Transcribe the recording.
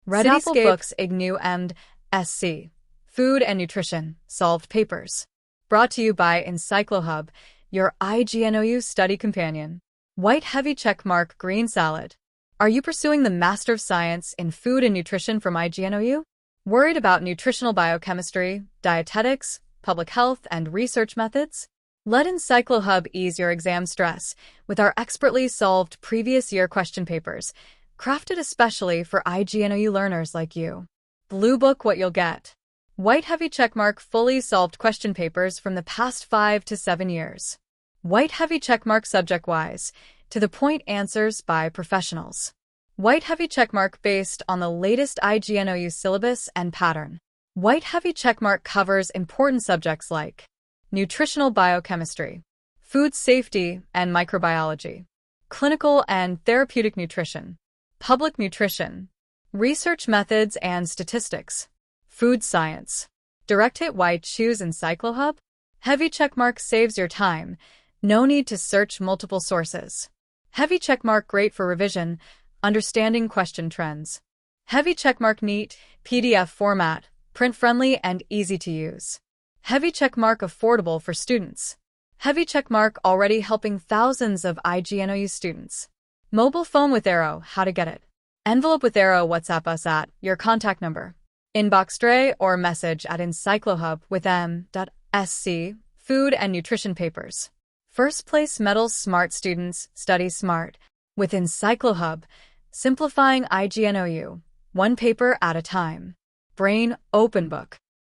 Ready Sample Scape books Ignou and SC. Food and Nutrition, Solved Papers. Brought to you by EncycloHub, your IGNOU study companion. White heavy checkmark green salad. Are you pursuing the Master of Science in Food and Nutrition from IGNOU? Worried about nutritional biochemistry, dietetics, public health, and research methods? Let EncycloHub ease your exam stress with our expertly solved previous year question papers, crafted especially for IGNOU learners like you. Blue Book What You'll Get. White heavy checkmark fully solved question papers from the past 5 to 7 years. White heavy checkmark subject-wise, to-the-point answers by professionals. White heavy checkmark based on the latest IGNOU syllabus and pattern. White heavy checkmark covers important subjects like nutritional biochemistry, food safety and microbiology, clinical and therapeutic nutrition, public nutrition, research methods and statistics, food science. Direct Hit. Why choose EncycloHub? Heavy checkmark saves your time. No need to search multiple sources. Heavy checkmark great for revision, understanding question trends. Heavy checkmark neat, PDF format, print-friendly and easy to use. Heavy checkmark affordable for students. Heavy checkmark already helping thousands of IGNOU students. Mobile phone with Arrow, how to get it. Envelope with Arrow, WhatsApp us at your contact number. Inbox tray or message at EncycloHub with m.sc, food and nutrition papers. First place medals smart students, study smart. With EncycloHub, simplifying IGNOU, one paper at a time. Brain Open Book.